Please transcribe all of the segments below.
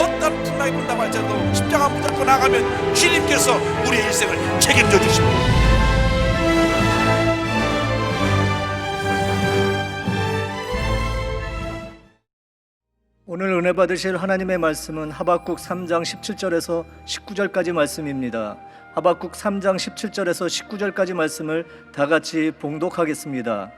어떤 풍랑이 분다고 할지라도 십자가 붙들고 나가면 주님께서 우리의 일생을 책임져 주십니다. 오늘 은혜 받으실 하나님의 말씀은 하박국 3장 17절에서 19절까지 말씀입니다. 하박국 3장 17절에서 19절까지 말씀을 다 같이 봉독하겠습니다.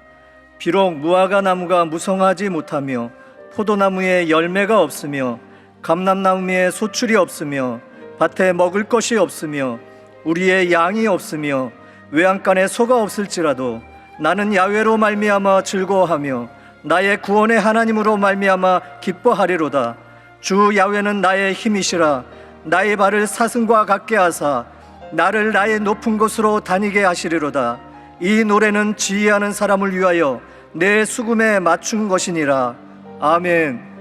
비록 무화과 나무가 무성하지 못하며 포도나무에 열매가 없으며 감람나무에 소출이 없으며 밭에 먹을 것이 없으며 우리의 양이 없으며 외양간에 소가 없을지라도 나는 야훼로 말미암아 즐거워하며 나의 구원의 하나님으로 말미암아 기뻐하리로다. 주 야훼는 나의 힘이시라. 나의 발을 사슴과 같게 하사 나를 나의 높은 곳으로 다니게 하시리로다. 이 노래는 지휘하는 사람을 위하여 내 수금에 맞춘 것이니라. 아멘.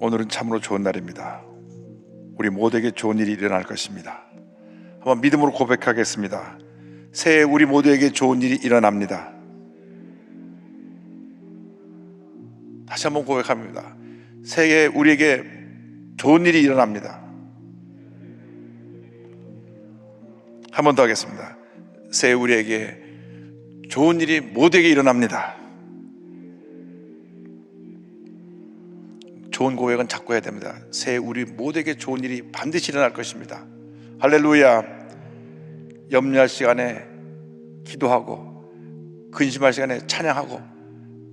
오늘은 참으로 좋은 날입니다. 우리 모두에게 좋은 일이 일어날 것입니다. 한번 믿음으로 고백하겠습니다. 새해 우리 모두에게 좋은 일이 일어납니다. 다시 한번 고백합니다. 새해 우리에게 좋은 일이 일어납니다. 한 번 더 하겠습니다. 새해 우리에게 좋은 일이 모두에게 일어납니다. 좋은 고백은 자꾸 해야 됩니다. 새해 우리 모두에게 좋은 일이 반드시 일어날 것입니다. 할렐루야. 염려할 시간에 기도하고 근심할 시간에 찬양하고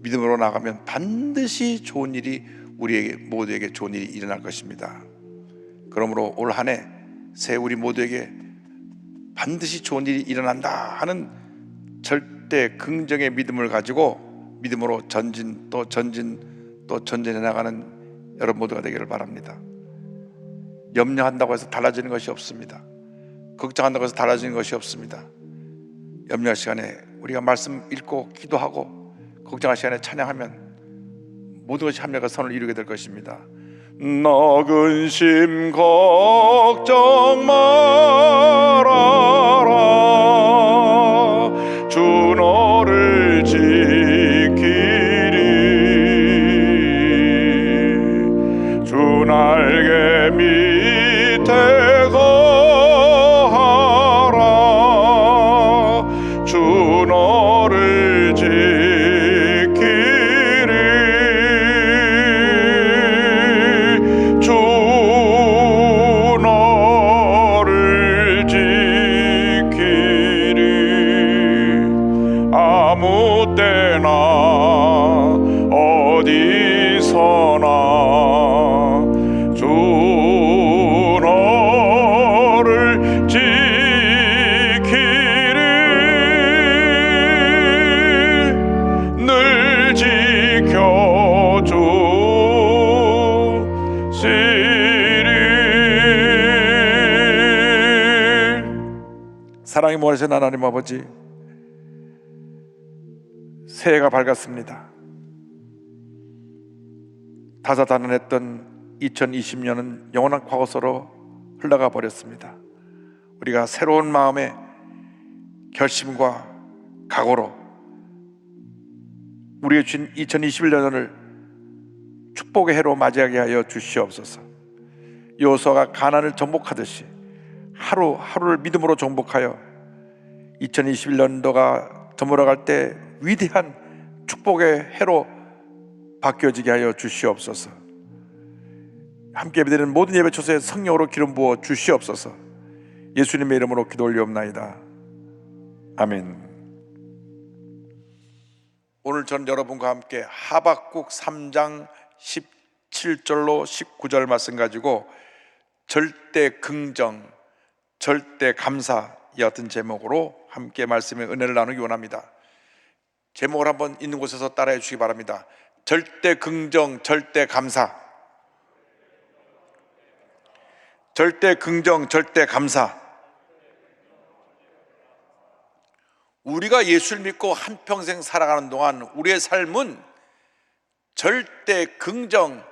믿음으로 나가면 반드시 좋은 일이 우리에게 모두에게 좋은 일이 일어날 것입니다. 그러므로 올 한 해 새해 우리 모두에게 반드시 좋은 일이 일어난다 하는 절대 긍정의 믿음을 가지고 믿음으로 전진 또 전진해 나가는 여러분 모두가 되기를 바랍니다. 염려한다고 해서 달라지는 것이 없습니다. 걱정한다고 해서 달라지는 것이 없습니다. 염려할 시간에 우리가 말씀 읽고 기도하고 걱정할 시간에 찬양하면 모든 것이 합력과 선을 이루게 될 것입니다. 너 근심 걱정 말아라. 주 너를 지키리. 주 날개 밑에 거하라. 주 너를 지키리. 주 너를 지키리. 아무 때나 어디서나 주 너를 지키리. 늘 지켜주시리. 사랑이 모아주신 하나님 아버지, 새해가 밝았습니다. 다사다난했던 2020년은 영원한 과거서로 흘러가 버렸습니다. 우리가 새로운 마음의 결심과 각오로 우리의 주인 2021년을 축복의 해로 맞이하게 하여 주시옵소서. 여호수아가 가나안을 정복하듯이 하루하루를 믿음으로 정복하여 2021년도가 저물어갈 때 위대한 축복의 해로 바뀌어지게 하여 주시옵소서. 함께 예배드리는 모든 예배 초소에 성령으로 기름 부어 주시옵소서. 예수님의 이름으로 기도 올리옵나이다. 아멘. 오늘 저는 여러분과 함께 하박국 3장 17절로 19절 말씀 가지고 절대 긍정, 절대 감사 이 같은 제목으로 함께 말씀의 은혜를 나누기 원합니다. 제목을 한번 있는 곳에서 따라해 주시기 바랍니다. 절대 긍정, 절대 감사. 절대 긍정, 절대 감사. 우리가 예수를 믿고 한평생 살아가는 동안 우리의 삶은 절대 긍정,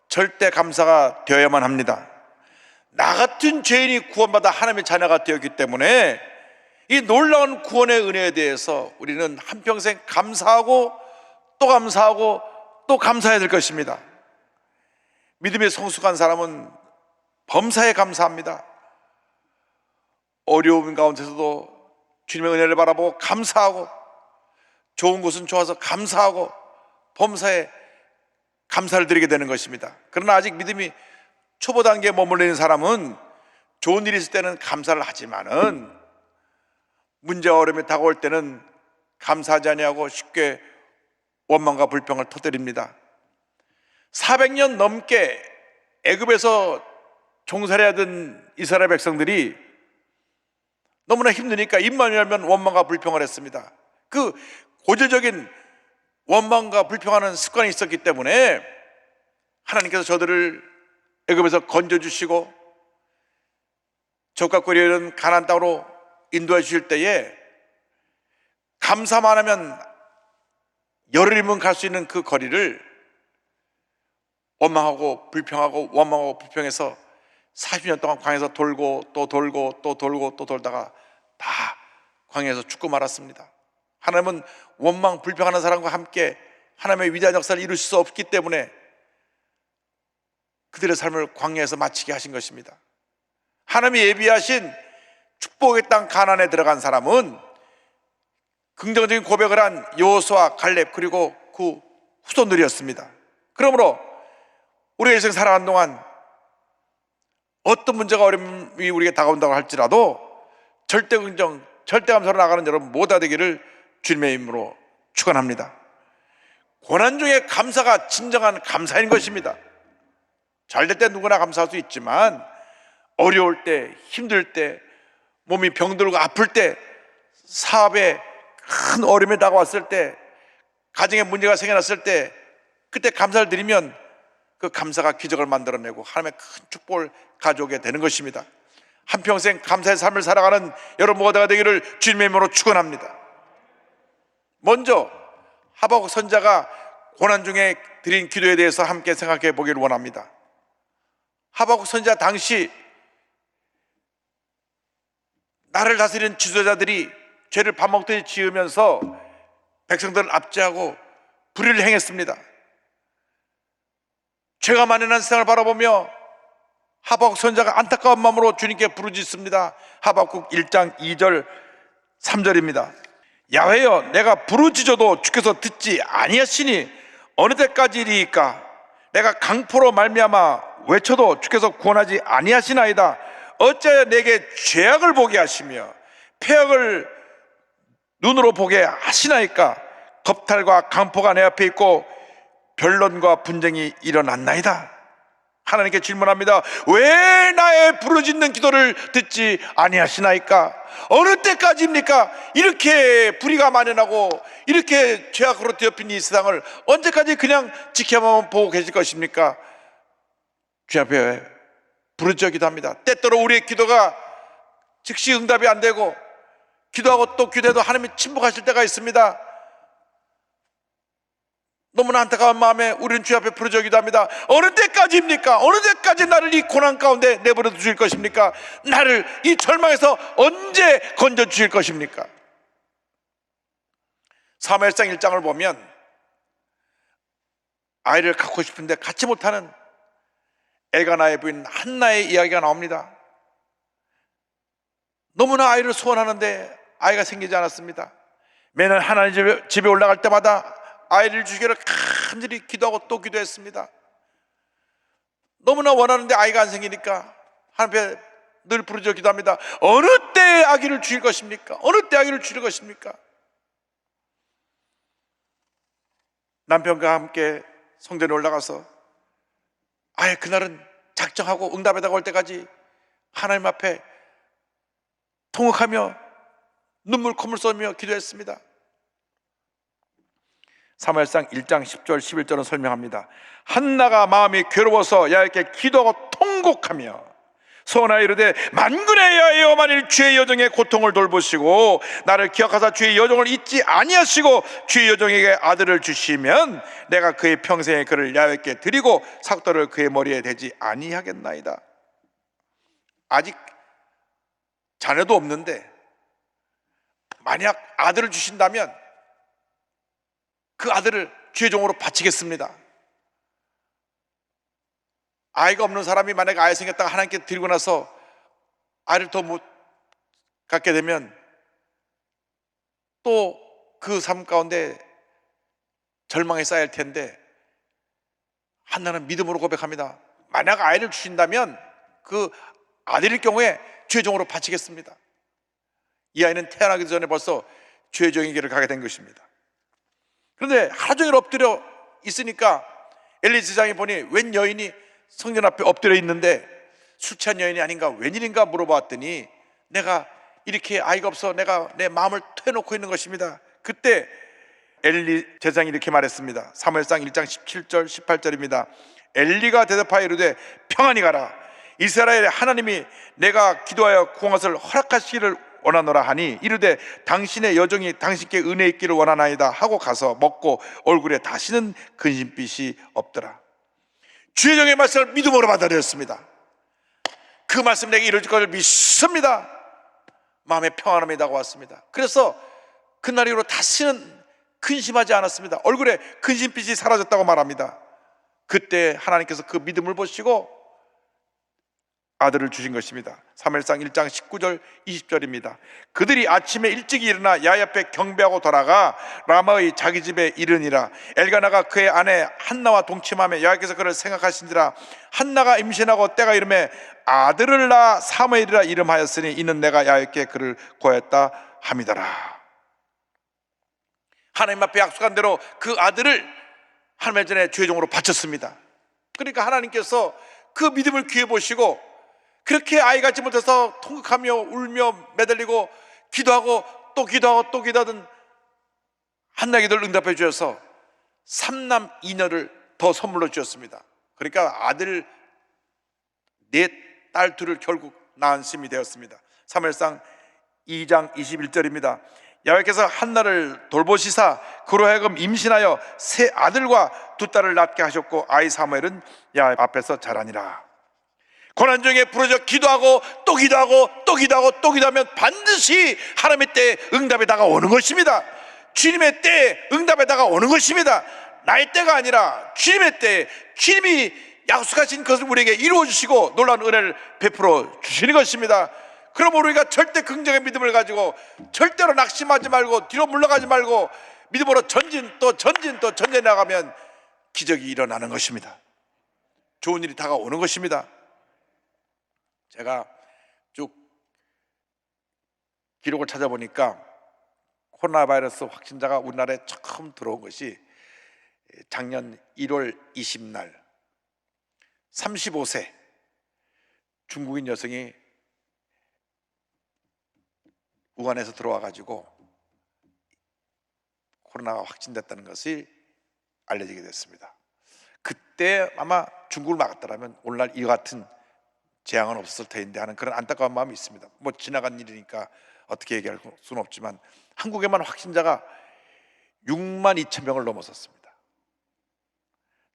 절대 감사가 되어야만 합니다. 나 같은 죄인이 구원받아 하나님의 자녀가 되었기 때문에 이 놀라운 구원의 은혜에 대해서 우리는 한평생 감사하고 또 감사하고 또 감사해야 될 것입니다. 믿음의 성숙한 사람은 범사에 감사합니다. 어려움 가운데서도 주님의 은혜를 바라보고 감사하고, 좋은 것은 좋아서 감사하고 범사에 감사를 드리게 되는 것입니다. 그러나 아직 믿음이 초보 단계에 머물러 있는 사람은 좋은 일이 있을 때는 감사를 하지만은 문제와 어려움이 다가올 때는 감사하지 아니하고 쉽게 원망과 불평을 터뜨립니다. 400년 넘게 애굽에서 종살이하던 이스라엘 백성들이 너무나 힘드니까 입만 열면 원망과 불평을 했습니다. 그 고질적인 원망과 불평하는 습관이 있었기 때문에 하나님께서 저들을 애굽에서 건져주시고 적각거리에 있는 가나안 땅으로 인도해 주실 때에 감사만 하면 열흘이면 갈 수 있는 그 거리를 원망하고 불평하고 원망하고 불평해서 40년 동안 광야에서 돌고 또 돌고 또 돌고 또 돌다가 다 광야에서 죽고 말았습니다. 하나님은 원망 불평하는 사람과 함께 하나님의 위대한 역사를 이룰 수 없기 때문에 그들의 삶을 광야에서 마치게 하신 것입니다. 하나님이 예비하신 축복의 땅 가나안에 들어간 사람은 긍정적인 고백을 한 여호수아, 갈렙 그리고 그 후손들이었습니다. 그러므로 우리가 인생 살아가는 동안 어떤 문제가 어려움이 우리에게 다가온다고 할지라도 절대 긍정, 절대 감사로 나가는 여러분 모두가 되기를 주님의 이름으로 축원합니다. 고난 중에 감사가 진정한 감사인 것입니다. 잘 될 때 누구나 감사할 수 있지만 어려울 때, 힘들 때, 몸이 병들고 아플 때, 사업에 큰 어려움이 다가왔을 때, 가정에 문제가 생겨났을 때 그때 감사를 드리면 그 감사가 기적을 만들어내고 하나님의 큰 축복을 가져오게 되는 것입니다. 한평생 감사의 삶을 살아가는 여러분 모두가 되기를 주님의 이름으로 축원합니다. 먼저 하박국 선지자가 고난 중에 드린 기도에 대해서 함께 생각해 보기를 원합니다. 하박국 선지자 당시 나를 다스리는 지도자들이 죄를 밥 먹듯이 지으면서 백성들을 압제하고 불의를 행했습니다. 죄가 만연한 세상을 바라보며 하박국 선지자가 안타까운 마음으로 주님께 부르짖습니다. 하박국 1장 2절 3절입니다. 야훼여, 내가 부르짖어도 주께서 듣지 아니하시니 어느 때까지리이까? 내가 강포로 말미암아 외쳐도 주께서 구원하지 아니하시나이다. 어찌하여 내게 죄악을 보게 하시며 폐역을 눈으로 보게 하시나이까? 겁탈과 강포가 내 앞에 있고 변론과 분쟁이 일어났나이다. 하나님께 질문합니다. 왜 나의 부르짖는 기도를 듣지 아니하시나이까? 어느 때까지입니까? 이렇게 불의가 만연하고 이렇게 죄악으로 뒤엎인 이 세상을 언제까지 그냥 지켜만 보고 계실 것입니까? 주 앞에 부르짖어 기도합니다. 때때로 우리의 기도가 즉시 응답이 안 되고 기도하고 또 기도해도 하나님이 침묵하실 때가 있습니다. 너무나 안타까운 마음에 우리는 주 앞에 부르짖어 기도합니다. 어느 때까지입니까? 어느 때까지 나를 이 고난 가운데 내버려 두실 것입니까? 나를 이 절망에서 언제 건져 주실 것입니까? 사무엘상 1장을 보면 아이를 갖고 싶은데 갖지 못하는 엘가나의 부인 한나의 이야기가 나옵니다. 너무나 아이를 소원하는데 아이가 생기지 않았습니다. 매년 하나님 집에 올라갈 때마다 아이를 주기를 간절히 기도하고 또 기도했습니다. 너무나 원하는데 아이가 안 생기니까 하나님 앞에 늘 부르짖어 기도합니다. 어느 때 아기를 주실 것입니까? 어느 때 아기를 주실 것입니까? 남편과 함께 성전에 올라가서 아예 그날은 작정하고 응답에 다가올 때까지 하나님 앞에 통곡하며 눈물 콧물 쏘며 기도했습니다. 사무엘상 1장 10절 11절은 설명합니다. 한나가 마음이 괴로워서 야훼께 기도하고 통곡하며 소원하여 이르되 만군의 여호와여, 만일 주의 여종의 고통을 돌보시고 나를 기억하사 주의 여종을 잊지 아니하시고 주의 여종에게 아들을 주시면 내가 그의 평생에 그를 야훼께 드리고 삭도를 그의 머리에 대지 아니하겠나이다. 아직 자녀도 없는데 만약 아들을 주신다면 그 아들을 주의 종으로 바치겠습니다. 아이가 없는 사람이 만약에 아이 생겼다가 하나님께 드리고 나서 아이를 더 못 갖게 되면 또 그 삶 가운데 절망에 쌓일 텐데 한나는 믿음으로 고백합니다. 만약 아이를 주신다면 그 아들일 경우에 주의 종으로 바치겠습니다. 이 아이는 태어나기 전에 벌써 주의 종의 길을 가게 된 것입니다. 그런데 하루 종일 엎드려 있으니까 엘리 제사장이 보니 웬 여인이 성전 앞에 엎드려 있는데 술 취한 여인이 아닌가 웬일인가 물어봤더니 내가 이렇게 아이가 없어 내가 내 마음을 토해놓고 있는 것입니다. 그때 엘리 제사장이 이렇게 말했습니다. 사무엘상 1장 17절 18절입니다. 엘리가 대답하여 이르되 평안히 가라. 이스라엘의 하나님이 내가 기도하여 구한 것을 허락하시기를 원하노라 하니 이르되 당신의 여종이 당신께 은혜 있기를 원하나이다 하고 가서 먹고 얼굴에 다시는 근심빛이 없더라. 주의 종의 말씀을 믿음으로 받아들였습니다. 그 말씀 내게 이루어질 것을 믿습니다. 마음에 평안함이 다가왔습니다. 그래서 그날 이후로 다시는 근심하지 않았습니다. 얼굴에 근심빛이 사라졌다고 말합니다. 그때 하나님께서 그 믿음을 보시고 아들을 주신 것입니다. 사무엘상 1장 19절 20절입니다. 그들이 아침에 일찍 일어나 야훼 앞에 경배하고 돌아가 라마의 자기 집에 이르니라. 엘가나가 그의 아내 한나와 동침하며 여호와께서 그를 생각하신지라. 한나가 임신하고 때가 이름에 아들을 낳아 사무엘이라 이름하였으니 이는 내가 야훼께 그를 고하였다 함이더라. 하나님 앞에 약속한 대로 그 아들을 하나님의 전에 주의 종으로 바쳤습니다. 그러니까 하나님께서 그 믿음을 귀해 보시고 그렇게 아이 갖지 못해서 통곡하며 울며 매달리고 기도하고 또 기도하고 또 기도하던 한나 기도를 응답해 주셔서 3남 2녀를 더 선물로 주셨습니다. 그러니까 아들 넷, 딸 둘을 결국 낳은 셈이 되었습니다. 사무엘상 2장 21절입니다. 야훼께서 한나를 돌보시사 그로 하여금 임신하여 세 아들과 두 딸을 낳게 하셨고 아이 사무엘은 야훼 앞에서 자라니라. 고난 중에 부르짖어 기도하고 또 기도하고 또 기도하고 또 기도하면 반드시 하나님의 때에 응답이 다가오는 것입니다. 주님의 때에 응답이 다가오는 것입니다. 나의 때가 아니라 주님의 때에 주님이 약속하신 것을 우리에게 이루어 주시고 놀라운 은혜를 베풀어 주시는 것입니다. 그럼 우리가 절대 긍정의 믿음을 가지고 절대로 낙심하지 말고 뒤로 물러가지 말고 믿음으로 전진 또 전진해 나가면 기적이 일어나는 것입니다. 좋은 일이 다가오는 것입니다. 제가 쭉 기록을 찾아보니까 코로나 바이러스 확진자가 우리나라에 처음 들어온 것이 작년 1월 20날 35세 중국인 여성이 우한에서 들어와 가지고 코로나가 확진됐다는 것이 알려지게 됐습니다. 그때 아마 중국을 막았더라면 오늘날 이 같은 재앙은 없었을 텐데 하는 그런 안타까운 마음이 있습니다. 뭐 지나간 일이니까 어떻게 얘기할 수는 없지만 한국에만 확진자가 6만 2천 명을 넘어섰습니다.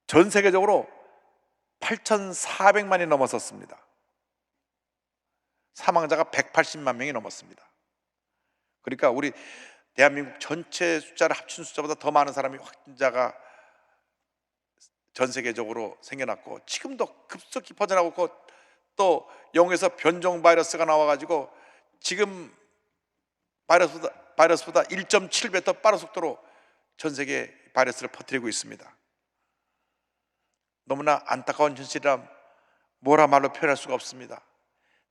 전 세계적으로 8,400만이 넘어섰습니다. 사망자가 180만 명이 넘었습니다. 그러니까 우리 대한민국 전체 숫자를 합친 숫자보다 더 많은 사람이 확진자가 전 세계적으로 생겨났고 지금도 급속히 퍼져나가고 있고 또 영국에서 변종 바이러스가 나와가지고 지금 바이러스보다 1.7배 더 빠른 속도로 전 세계에 바이러스를 퍼뜨리고 있습니다. 너무나 안타까운 현실이라 뭐라 말로 표현할 수가 없습니다.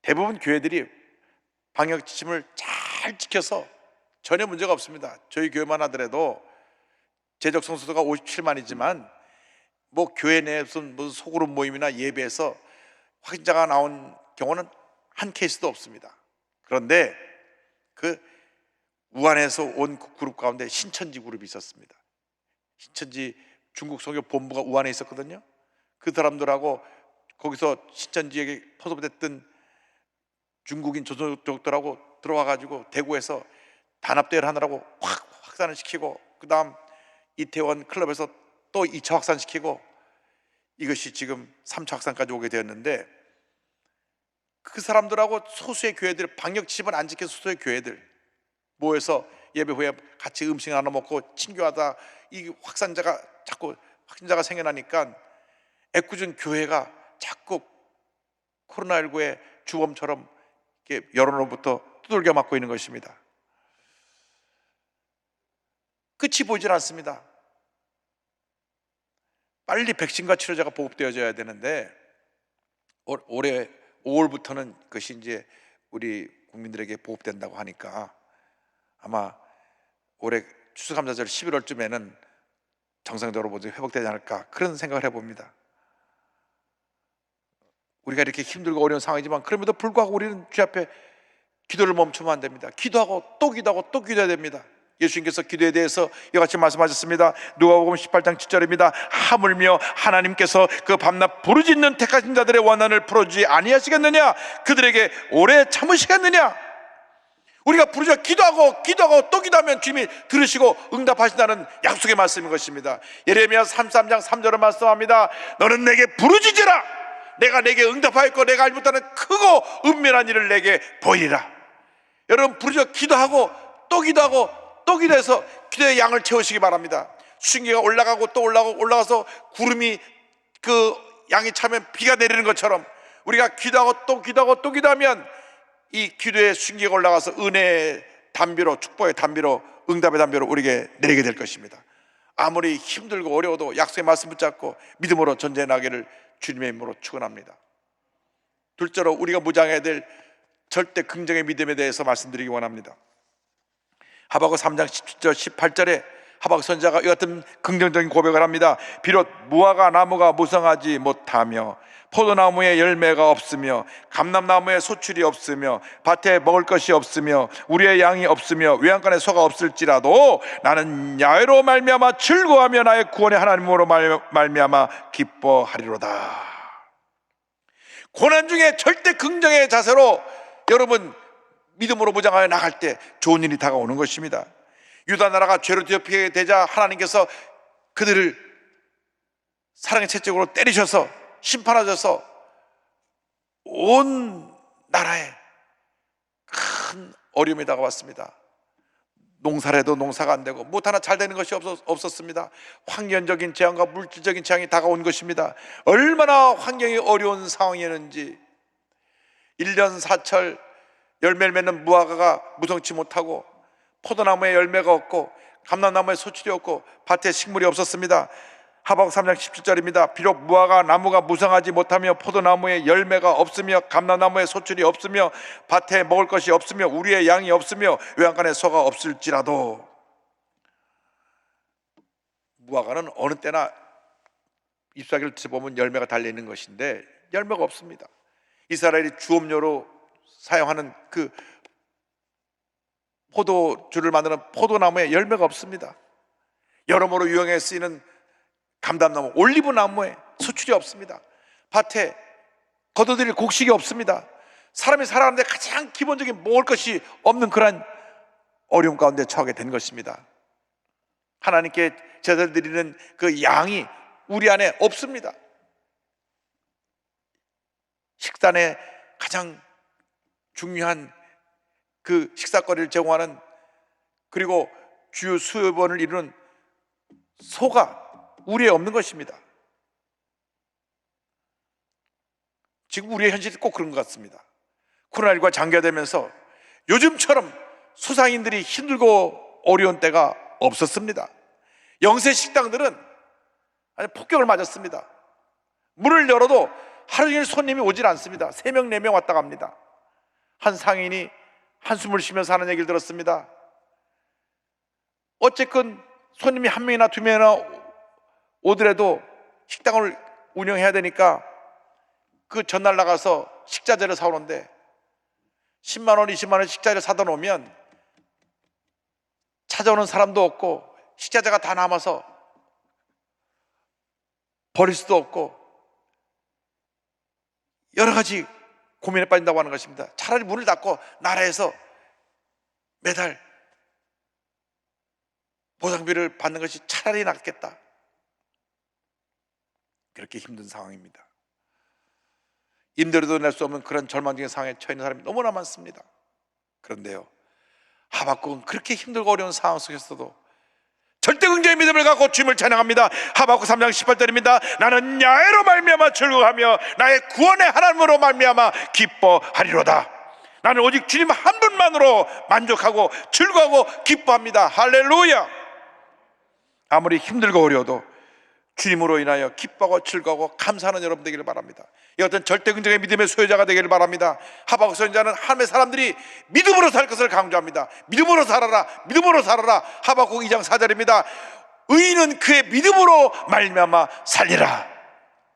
대부분 교회들이 방역 지침을 잘 지켜서 전혀 문제가 없습니다. 저희 교회만 하더라도 재적 성수도가 57만이지만 뭐 교회 내 무슨 소그룹 모임이나 예배에서 확진자가 나온 경우는 한 케이스도 없습니다. 그런데 그 우한에서 온 그룹 가운데 신천지 그룹이 있었습니다. 신천지 중국 선교 본부가 우한에 있었거든요. 그 사람들하고 거기서 신천지에게 포섭됐던 중국인 조선족들하고 들어와 가지고 대구에서 단합대회를 하느라고 확산을 시키고 그 다음 이태원 클럽에서 또 2차 확산시키고 이것이 지금 3차 확산까지 오게 되었는데 그 사람들하고 소수의 교회들 방역 지침을 안 지킨 소수의 교회들 모여서 예배 후에 같이 음식 나눠 먹고 친교하다 이 확진자가 생겨나니까 애꿎은 교회가 자꾸 코로나19의 주범처럼 여론으로부터 두들겨 맞고 있는 것입니다. 끝이 보이질 않습니다. 빨리 백신과 치료제가 보급되어져야 되는데 올해 5월부터는 그것이 이제 우리 국민들에게 보급된다고 하니까 아마 올해 추수감사절 11월쯤에는 정상적으로 모두 회복되지 않을까 그런 생각을 해봅니다. 우리가 이렇게 힘들고 어려운 상황이지만 그럼에도 불구하고 우리는 주 앞에 기도를 멈추면 안 됩니다. 기도하고 또 기도하고 또 기도해야 됩니다. 예수님께서 기도에 대해서 이같이 말씀하셨습니다. 누가복음 18장 7절입니다. 하물며 하나님께서 그 밤낮 부르짖는 택하신 자들의 원한을 풀어주지 아니하시겠느냐? 그들에게 오래 참으시겠느냐? 우리가 부르짖어 기도하고 또 기도하면 주님이 들으시고 응답하신다는 약속의 말씀인 것입니다. 예레미야 33장 3절을 말씀합니다. 너는 내게 부르짖으라. 내가 내게 응답하였고 내가 알지 못하는 크고 은밀한 일을 내게 보이리라. 여러분, 부르짖어 기도하고 또 기도하고 또 기도해서 기도의 양을 채우시기 바랍니다. 수증기가 올라가고 또 올라가서 구름이 그 양이 차면 비가 내리는 것처럼 우리가 기도하고 또 기도하면 이 기도의 수증기가 올라가서 은혜의 담비로, 축복의 담비로, 응답의 담비로 우리에게 내리게 될 것입니다. 아무리 힘들고 어려워도 약속의 말씀 붙잡고 믿음으로 전쟁해 나가기를 주님의 이름으로 축원합니다. 둘째로 우리가 무장해야 될 절대 긍정의 믿음에 대해서 말씀드리기 원합니다. 하박국 3장 17절 18절에 하박국 선지자가 이 같은 긍정적인 고백을 합니다. 비록 무화과 나무가 무성하지 못하며 포도나무에 열매가 없으며 감람나무에 소출이 없으며 밭에 먹을 것이 없으며 우리의 양이 없으며 외양간에 소가 없을지라도 나는 야외로 말미암아 즐거워하며 나의 구원의 하나님으로 말미암아 기뻐하리로다. 고난 중에 절대 긍정의 자세로 여러분 믿음으로 무장하여 나갈 때 좋은 일이 다가오는 것입니다. 유다 나라가 죄로 뒤엎이게 되자 하나님께서 그들을 사랑의 채찍으로 때리셔서 심판하셔서 온 나라에 큰 어려움이 다가왔습니다. 농사를 해도 농사가 안 되고 못 하나 잘 되는 것이 없었습니다. 환경적인 재앙과 물질적인 재앙이 다가온 것입니다. 얼마나 환경이 어려운 상황이었는지 1년 사철 열매를 맺는 무화과가 무성치 못하고 포도나무에 열매가 없고 감람나무에 소출이 없고 밭에 식물이 없었습니다. 하박국 3장 17절입니다. 비록 무화과 나무가 무성하지 못하며 포도나무에 열매가 없으며 감람나무에 소출이 없으며 밭에 먹을 것이 없으며 우리의 양이 없으며 외양간에 소가 없을지라도, 무화과는 어느 때나 잎사귀를 뜯어보면 열매가 달려있는 것인데 열매가 없습니다. 이스라엘이 주업료로 사용하는 그 포도주를 만드는 포도나무에 열매가 없습니다. 여러모로 유용에 쓰이는 감람나무, 올리브나무에 수출이 없습니다. 밭에 거둬들일 곡식이 없습니다. 사람이 살아가는데 가장 기본적인 먹을 것이 없는 그런 어려움 가운데 처하게 된 것입니다. 하나님께 제사를 드리는 그 양이 우리 안에 없습니다. 식단에 가장 중요한 그 식사거리를 제공하는, 그리고 주요 수요번을 이루는 소가 우리에 없는 것입니다. 지금 우리의 현실이 꼭 그런 것 같습니다. 코로나19가 장기화되면서 요즘처럼 소상인들이 힘들고 어려운 때가 없었습니다. 영세 식당들은 아주 폭격을 맞았습니다. 문을 열어도 하루 종일 손님이 오질 않습니다. 3명, 4명 왔다 갑니다. 한 상인이 한숨을 쉬면서 하는 얘기를 들었습니다. 어쨌건 손님이 1명이나 2명이나 오더라도 식당을 운영해야 되니까 그 전날 나가서 식자재를 사오는데 10만 원, 20만 원 식자재를 사다 놓으면 찾아오는 사람도 없고 식자재가 다 남아서 버릴 수도 없고 여러 가지 고민에 빠진다고 하는 것입니다. 차라리 문을 닫고 나라에서 매달 보상비를 받는 것이 차라리 낫겠다. 그렇게 힘든 상황입니다. 임대료도 낼 수 없는 그런 절망적인 상황에 처해 있는 사람이 너무나 많습니다. 그런데요, 하박국은 그렇게 힘들고 어려운 상황 속에서도 절대 긍정의 믿음을 갖고 주님을 찬양합니다. 하박국 3장 18절입니다. 나는 야훼로 말미암아 즐거워하며 나의 구원의 하나님으로 말미암아 기뻐하리로다. 나는 오직 주님 한 분만으로 만족하고 즐거워하고 기뻐합니다. 할렐루야. 아무리 힘들고 어려워도 주님으로 인하여 기뻐하고 즐거워하고 감사하는 여러분 되기를 바랍니다. 이 어떤 절대 긍정의 믿음의 소유자가 되기를 바랍니다. 하박국 선지자는 하나님의 사람들이 믿음으로 살 것을 강조합니다. 믿음으로 살아라, 믿음으로 살아라. 하박국 2장 4절입니다. 의인은 그의 믿음으로 말미암아 살리라.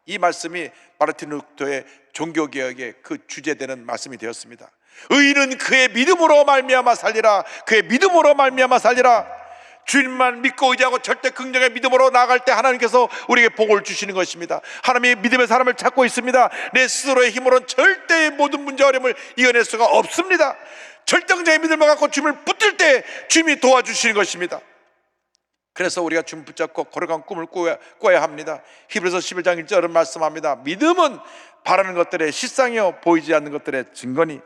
이 말씀이 마르틴 루터의 종교개혁의 그 주제되는 말씀이 되었습니다. 의인은 그의 믿음으로 말미암아 살리라. 그의 믿음으로 말미암아 살리라. 주님만 믿고 의지하고 절대 긍정의 믿음으로 나아갈 때 하나님께서 우리에게 복을 주시는 것입니다. 하나님이 믿음의 사람을 찾고 있습니다. 내 스스로의 힘으로는 절대 모든 문제 어려움을 이겨낼 수가 없습니다. 절대 긍정의 믿음을 갖고 주님을 붙들 때 주님이 도와주시는 것입니다. 그래서 우리가 주님 붙잡고 거룩한 꿈을 꿔야 합니다. 히브리서 11장 1절은 말씀합니다. 믿음은 바라는 것들의 실상이요 보이지 않는 것들의 증거니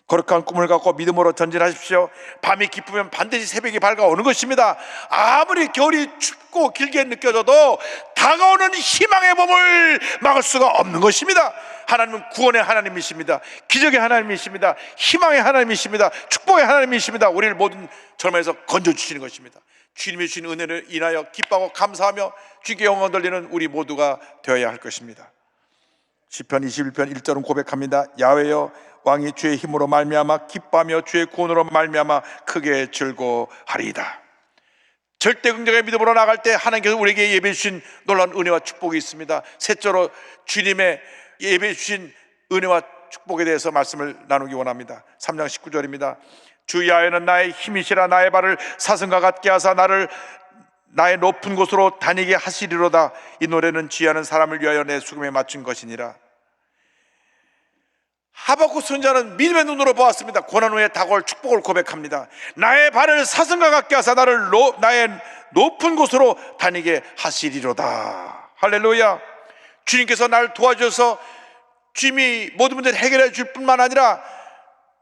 거룩한 꿈을 갖고 믿음으로 전진하십시오. 밤이 깊으면 반드시 새벽이 밝아오는 것입니다. 아무리 겨울이 춥고 길게 느껴져도 다가오는 희망의 봄을 막을 수가 없는 것입니다. 하나님은 구원의 하나님이십니다. 기적의 하나님이십니다. 희망의 하나님이십니다. 축복의 하나님이십니다. 우리를 모든 절망에서 건져주시는 것입니다. 주님이 주신 은혜를 인하여 기뻐하고 감사하며 주께 영광 돌리는 우리 모두가 되어야 할 것입니다. 시편 21편 1절은 고백합니다. 야훼여 왕이 주의 힘으로 말미암아 기뻐하며 주의 구원으로 말미암아 크게 즐거워하리이다. 절대 긍정의 믿음으로 나갈 때 하나님께서 우리에게 예배해 주신 놀라운 은혜와 축복이 있습니다. 셋째로 주님의 예배해 주신 은혜와 축복에 대해서 말씀을 나누기 원합니다. 3장 19절입니다. 주 야훼는 나의 힘이시라 나의 발을 사슴과 같게 하사 나를 나의 높은 곳으로 다니게 하시리로다. 이 노래는 지혜하는 사람을 위하여 내 수금에 맞춘 것이니라. 하박국 선지자는 믿음의 눈으로 보았습니다. 고난 후에 다가올 축복을 고백합니다. 나의 발을 사슴과 같게 하사 나를 나의 높은 곳으로 다니게 하시리로다. 할렐루야. 주님께서 나를 도와주셔서 주님이 모든 문제를 해결해 줄 뿐만 아니라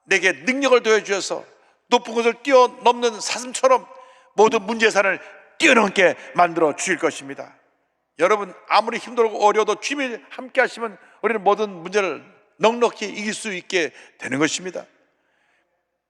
내게 능력을 더해주셔서 높은 곳을 뛰어넘는 사슴처럼 모든 문제산을 뛰어넘게 만들어 주실 것입니다. 여러분, 아무리 힘들고 어려워도 주님이 함께 하시면 우리는 모든 문제를 넉넉히 이길 수 있게 되는 것입니다.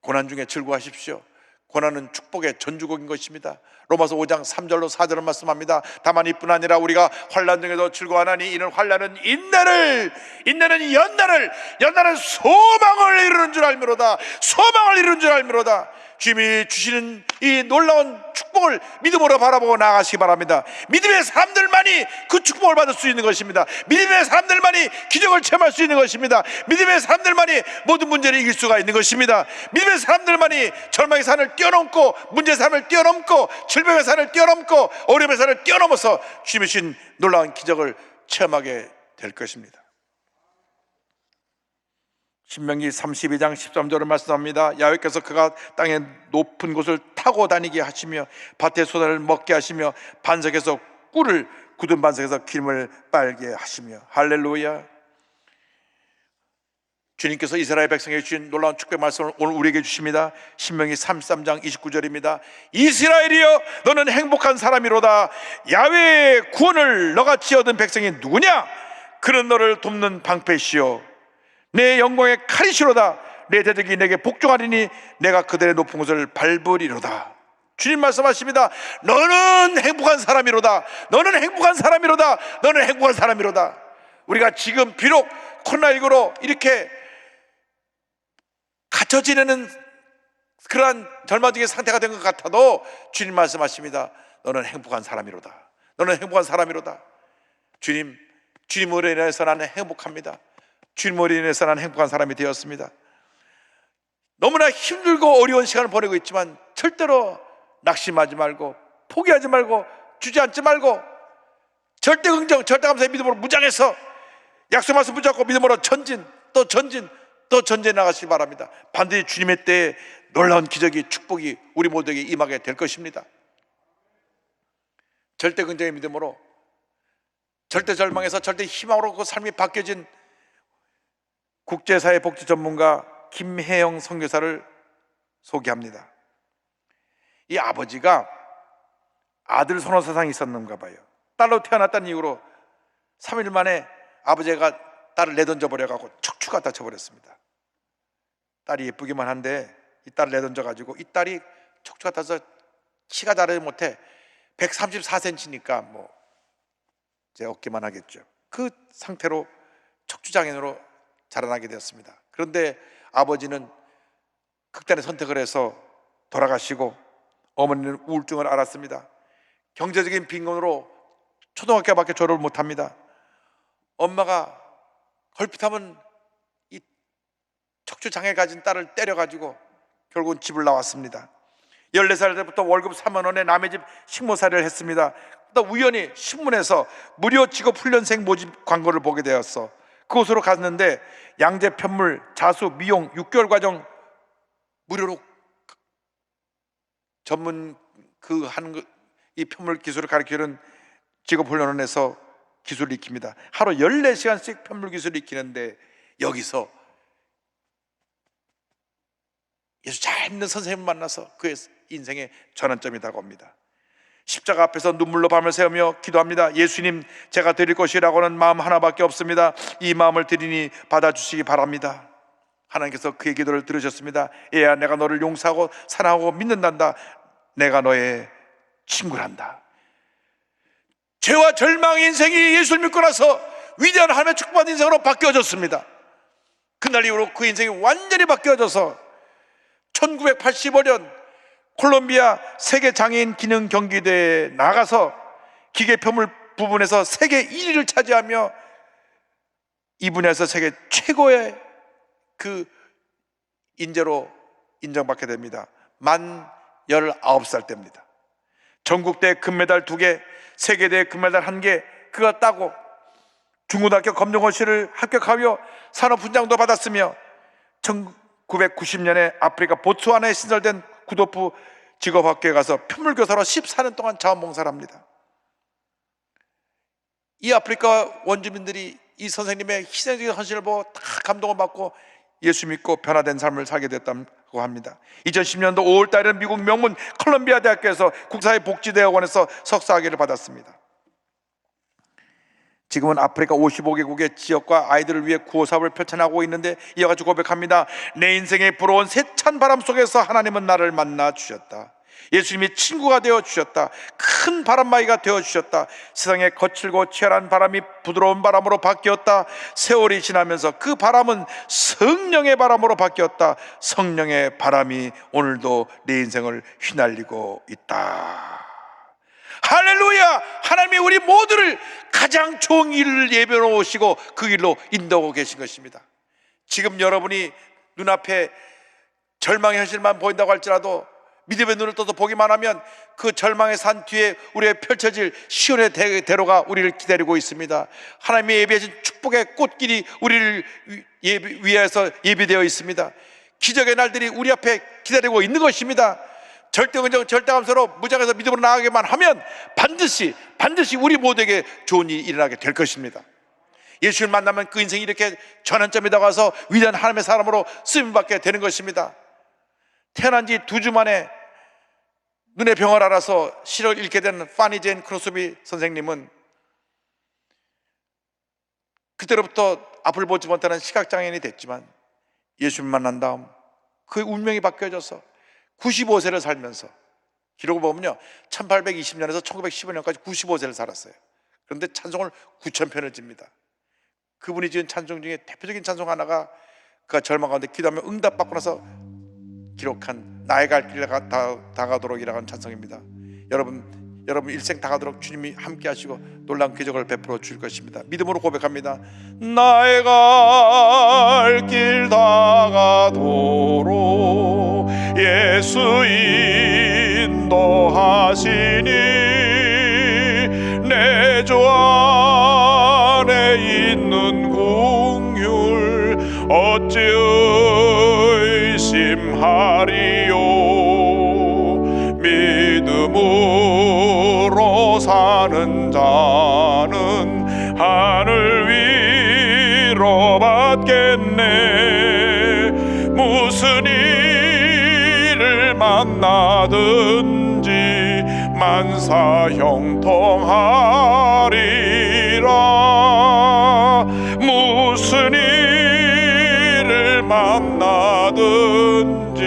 고난 중에 즐거워하십시오. 고난은 축복의 전주곡인 것입니다. 로마서 5장 3절로 4절은 말씀합니다. 다만 이뿐 아니라 우리가 환난 중에도 즐거워하나니 이는 환난은 인내는 연단은 소망을 이루는 줄 알미로다. 소망을 이루는 줄 알미로다. 주님이 주시는 이 놀라운 축복을 믿음으로 바라보고 나아가시기 바랍니다. 믿음의 사람들만이 그 축복을 받을 수 있는 것입니다. 믿음의 사람들만이 기적을 체험할 수 있는 것입니다. 믿음의 사람들만이 모든 문제를 이길 수가 있는 것입니다. 믿음의 사람들만이 절망의 산을 뛰어넘고 문제의 산을 뛰어넘고 질병의 산을 뛰어넘고 어려움의 산을 뛰어넘어서 주님의 주신 놀라운 기적을 체험하게 될 것입니다. 신명기 32장 13절을 말씀합니다. 야훼께서 그가 땅의 높은 곳을 타고 다니게 하시며 밭의 소단을 먹게 하시며 반석에서 꿀을 굳은 반석에서 기름을 빨게 하시며. 할렐루야. 주님께서 이스라엘 백성에게 주신 놀라운 축복의 말씀을 오늘 우리에게 주십니다. 신명기 33장 29절입니다. 이스라엘이여 너는 행복한 사람이로다. 야훼의 구원을 너같이 얻은 백성이 누구냐? 그는 너를 돕는 방패시오 내 영광의 칼이시로다. 내 대적이 내게 복종하리니 내가 그들의 높은 곳을 밟으리로다. 주님 말씀하십니다. 너는 행복한 사람이로다. 너는 행복한 사람이로다. 너는 행복한 사람이로다. 우리가 지금 비록 코로나19로 이렇게 갇혀 지내는 그러한 절망적인 상태가 된 것 같아도 주님 말씀하십니다. 너는 행복한 사람이로다. 너는 행복한 사람이로다. 주님으로 인해서 나는 행복합니다. 주님으로 인해서 나는 행복한 사람이 되었습니다. 너무나 힘들고 어려운 시간을 보내고 있지만 절대로 낙심하지 말고 포기하지 말고 주저앉지 말고 절대 긍정, 절대 감사의 믿음으로 무장해서 약속 말씀 붙잡고 믿음으로 전진 또 전진 또 전진해 나가시기 바랍니다. 반드시 주님의 때에 놀라운 기적이 축복이 우리 모두에게 임하게 될 것입니다. 절대 긍정의 믿음으로 절대 절망에서 절대 희망으로 그 삶이 바뀌어진 국제사회 복지 전문가 김혜영 선교사를 소개합니다. 이 아버지가 아들 선호 사상이 있었는가 봐요. 딸로 태어났다는 이유로 3일 만에 아버지가 딸을 내던져 버려가지고 척추 갖다 쳐버렸습니다. 딸이 예쁘기만 한데 이 딸을 내던져 가지고 이 딸이 척추 같아서 키가 자라지 못해 134cm니까 뭐 제 어깨만 하겠죠. 그 상태로 척추장애인으로 자라나게 되었습니다. 그런데 아버지는 극단의 선택을 해서 돌아가시고 어머니는 우울증을 앓았습니다. 경제적인 빈곤으로 초등학교밖에 졸업을 못합니다. 엄마가 걸핏하면 이 척추장애 가진 딸을 때려가지고 결국은 집을 나왔습니다. 14살 때부터 월급 3만 원에 남의 집 식모살이를 했습니다. 또 우연히 신문에서 무료 직업 훈련생 모집 광고를 보게 되었어. 그곳으로 갔는데 양재 편물 자수 미용 6개월 과정 무료로 전문 이 편물 기술을 가르치는 직업 훈련원에서 기술을 익힙니다. 하루 14시간씩 편물 기술을 익히는데 여기서 예수 잘 믿는 선생님을 만나서 그의 인생의 전환점이 다가옵니다. 십자가 앞에서 눈물로 밤을 새우며 기도합니다. 예수님, 제가 드릴 것이라고는 마음 하나밖에 없습니다. 이 마음을 드리니 받아주시기 바랍니다. 하나님께서 그의 기도를 들으셨습니다. 얘야, 내가 너를 용서하고 사랑하고 믿는단다. 내가 너의 친구란다. 죄와 절망의 인생이 예수를 믿고 나서 위대한 하나님의 축복받은 인생으로 바뀌어졌습니다. 그날 이후로 그 인생이 완전히 바뀌어져서 1985년 콜롬비아 세계 장애인 기능 경기대회에 나가서 기계 표물 부분에서 세계 1위를 차지하며 이 분야에서 세계 최고의 그 인재로 인정받게 됩니다. 만 19살 때입니다. 전국대회 금메달 2개, 세계대회 금메달 1개 그가 따고 중고등학교 검정고시를 합격하며 산업훈장도 받았으며 1990년에 아프리카 보츠와나에 신설된 구도프 직업학교에 가서 편물교사로 14년 동안 자원봉사를 합니다. 이 아프리카 원주민들이 이 선생님의 희생적인 헌신을 보고 다 감동을 받고 예수 믿고 변화된 삶을 살게 됐다고 합니다. 2010년도 5월 달에는 미국 명문 콜롬비아 대학교에서 국사회복지대학원에서 석사학위를 받았습니다. 지금은 아프리카 55개국의 지역과 아이들을 위해 구호사업을 펼쳐나가고 있는데 이와 같이 고백합니다. 내 인생에 불어온 세찬 바람 속에서 하나님은 나를 만나 주셨다. 예수님이 친구가 되어 주셨다. 큰 바람막이가 되어 주셨다. 세상에 거칠고 치열한 바람이 부드러운 바람으로 바뀌었다. 세월이 지나면서 그 바람은 성령의 바람으로 바뀌었다. 성령의 바람이 오늘도 내 인생을 휘날리고 있다. 할렐루야! 하나님이 우리 모두를 가장 좋은 길을 예배로 오시고 그 길로 인도하고 계신 것입니다. 지금 여러분이 눈앞에 절망의 현실만 보인다고 할지라도 믿음의 눈을 떠서 보기만 하면 그 절망의 산 뒤에 우리의 펼쳐질 시온의 대로가 우리를 기다리고 있습니다. 하나님이 예비하신 축복의 꽃길이 우리를 위해서 예비되어 있습니다. 기적의 날들이 우리 앞에 기다리고 있는 것입니다. 절대건정 절대감사로 무장해서 믿음으로 나아가기만 하면 반드시 우리 모두에게 좋은 일이 일어나게 될 것입니다. 예수를 만나면 그 인생이 이렇게 전환점이 다가와서 위대한 하나님의 사람으로 쓰임받게 되는 것입니다. 태어난 지 2주 만에 눈의 병을 알아서 시를 읽게 된 파니 제인 크로스비 선생님은 그때로부터 앞을 보지 못하는 시각장애인이 됐지만 예수를 만난 다음 그의 운명이 바뀌어져서 95세를 살면서 기록을 보면요 1820년에서 1915년까지 95세를 살았어요. 그런데 찬송을 9,000편을 집니다. 그분이 지은 찬송 중에 대표적인 찬송 하나가 그가 절망 가운데 기도하며 응답받고 나서 기록한 나의 갈 길 다가도록이라는 찬송입니다. 여러분 일생 다가도록 주님이 함께 하시고 놀라운 기적을 베풀어 줄 것입니다. 믿음으로 고백합니다. 나의 갈 길 다가도록 예수 인도하시니 내 주 안에 있는 긍휼 어찌 의심하리요. 믿음으로 사는 자는 하늘 위로 받겠네. 무슨 일을 만나든지 만사형통하리라. 무슨 일을 만나든지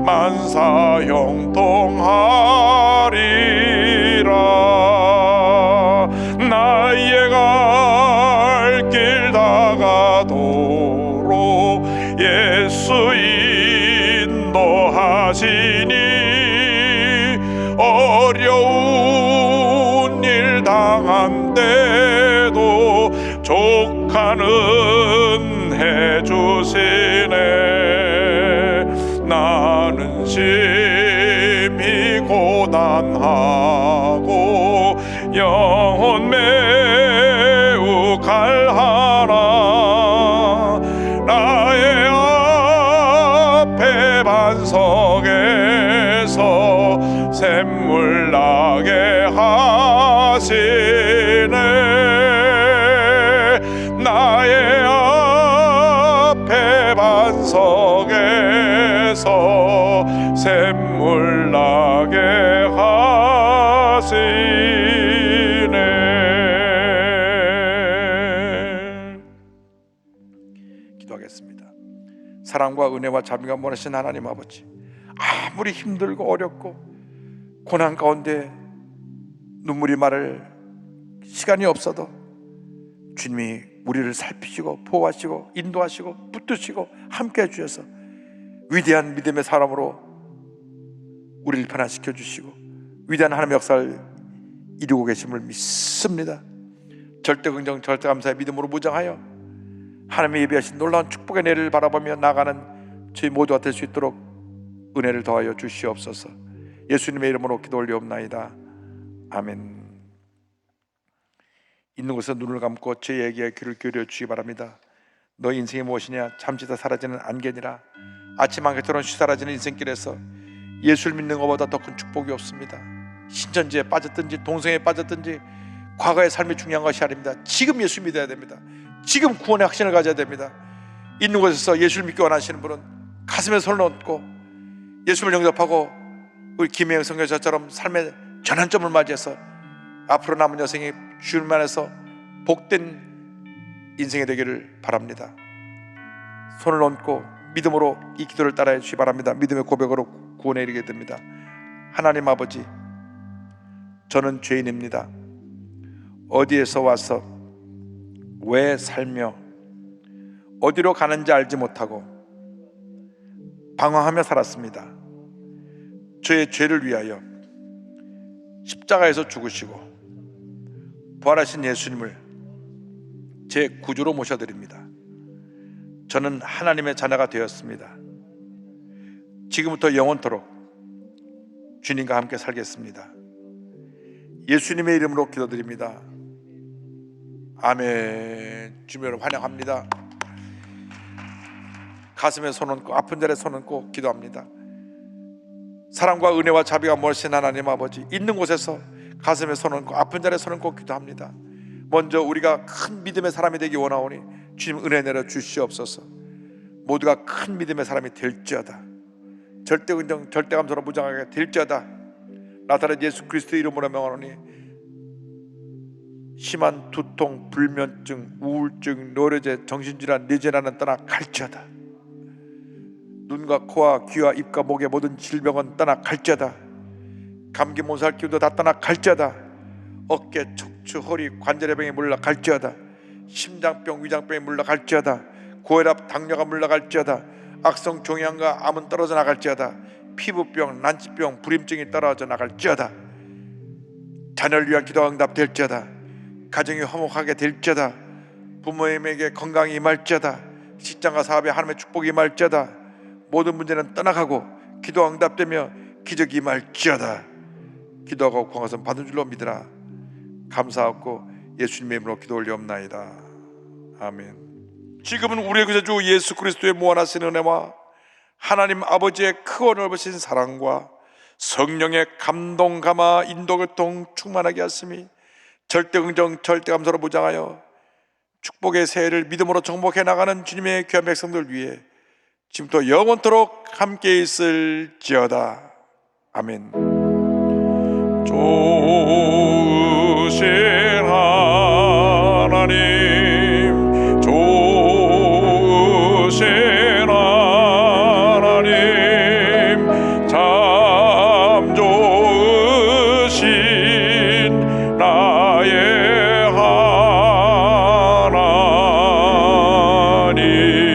만사형통하리라. 나의 갈 길 다가도록 예수 인도하시니 어려운 일 당한 때도 족한 은혜 주시네. 나는 영혼 매우 갈하나 나의 앞에 반석에서 샘물 나게 하시네. 나의 앞에 반석에서 샘물 나게 하시네. 기도하겠습니다. 사랑과 은혜와 자비가 많으신 하나님 아버지, 아무리 힘들고 어렵고 고난 가운데 눈물이 마를 시간이 없어도 주님이 우리를 살피시고 보호하시고 인도하시고 붙드시고 함께 해주셔서 위대한 믿음의 사람으로 우리를 변화시켜 주시고 위대한 하나님의 역사를 이루고 계심을 믿습니다. 절대 긍정 절대 감사의 믿음으로 무장하여 하나님의 예비하신 놀라운 축복의 내일을 바라보며 나가는 저희 모두가 될 수 있도록 은혜를 더하여 주시옵소서. 예수님의 이름으로 기도 올리옵나이다. 아멘. 있는 곳에 눈을 감고 제 얘기에 귀를 기울여 주시기 바랍니다. 너 인생이 무엇이냐? 잠시 다 사라지는 안개니라. 아침 안개처럼 쉬사라지는 인생길에서 예수를 믿는 것보다 더 큰 축복이 없습니다. 신천지에 빠졌든지 동성애에 빠졌든지 과거의 삶이 중요한 것이 아닙니다. 지금 예수 믿어야 됩니다. 지금 구원의 확신을 가져야 됩니다. 있는 곳에서 예수를 믿기 원하시는 분은 가슴에 손을 얹고 예수를 영접하고 우리 김혜영 선교사처럼 삶의 전환점을 맞이해서 앞으로 남은 여생이 주님 안에서 복된 인생이 되기를 바랍니다. 손을 얹고 믿음으로 이 기도를 따라해 주시기 바랍니다. 믿음의 고백으로 구원에 이르게 됩니다. 하나님 아버지, 저는 죄인입니다. 어디에서 와서 왜 살며 어디로 가는지 알지 못하고 방황하며 살았습니다. 저의 죄를 위하여 십자가에서 죽으시고 부활하신 예수님을 제 구주로 모셔드립니다. 저는 하나님의 자녀가 되었습니다. 지금부터 영원토록 주님과 함께 살겠습니다. 예수님의 이름으로 기도드립니다. 아멘. 주님을 환영합니다. 가슴에 손 얹고 아픈 자리에 손 얹고 기도합니다. 사랑과 은혜와 자비가 멀신 하나님 아버지, 있는 곳에서 가슴에 손 얹고 아픈 자리에 손 얹고 기도합니다. 먼저 우리가 큰 믿음의 사람이 되기 원하오니 주님 은혜 내려 주시옵소서. 모두가 큰 믿음의 사람이 될지어다. 절대 긍정 절대 감사로 무장하게 될지어다. 나사렛 예수 그리스도의 이름으로 명하노니 심한 두통, 불면증, 우울증, 노려제, 정신질환, 뇌질환은 떠나 갈지어다. 눈과 코와 귀와 입과 목의 모든 질병은 떠나 갈지어다. 감기 몸살 기운도 다 떠나 갈지어다. 어깨, 척추, 허리, 관절의 병이 물러갈지어다. 심장병, 위장병이 물러갈지어다. 고혈압, 당뇨가 물러갈지어다. 악성 종양과 암은 떨어져 나갈지어다. 피부병, 난치병, 불임증이 떨어져 나갈지어다. 자녀를 위한 기도가 응답될지어다. 가정이 화목하게 될지어다. 부모님에게 건강이 임할지어다. 직장과 사업에 하나님의 축복이 임할지어다. 모든 문제는 떠나가고 기도가 응답되며 기적이 임할지어다. 기도하고 구한 것은 받은 줄로 믿으라. 감사하고 예수님의 이름으로 기도 올리옵나이다. 아멘. 지금은 우리의 구세주 예수 그리스도의 무한하신 은혜와 하나님 아버지의 크고 넓으신 사랑과 성령의 감동 감화 인도 교통 충만하게 하심이 절대 긍정 절대 감사로 무장하여 축복의 새해를 믿음으로 정복해 나가는 주님의 귀한 백성들 위해 지금부터 영원토록 함께 있을지어다. 아멘. 좋으신 하나님, 좋으신 하나님, 참 좋으신 나의 하나님.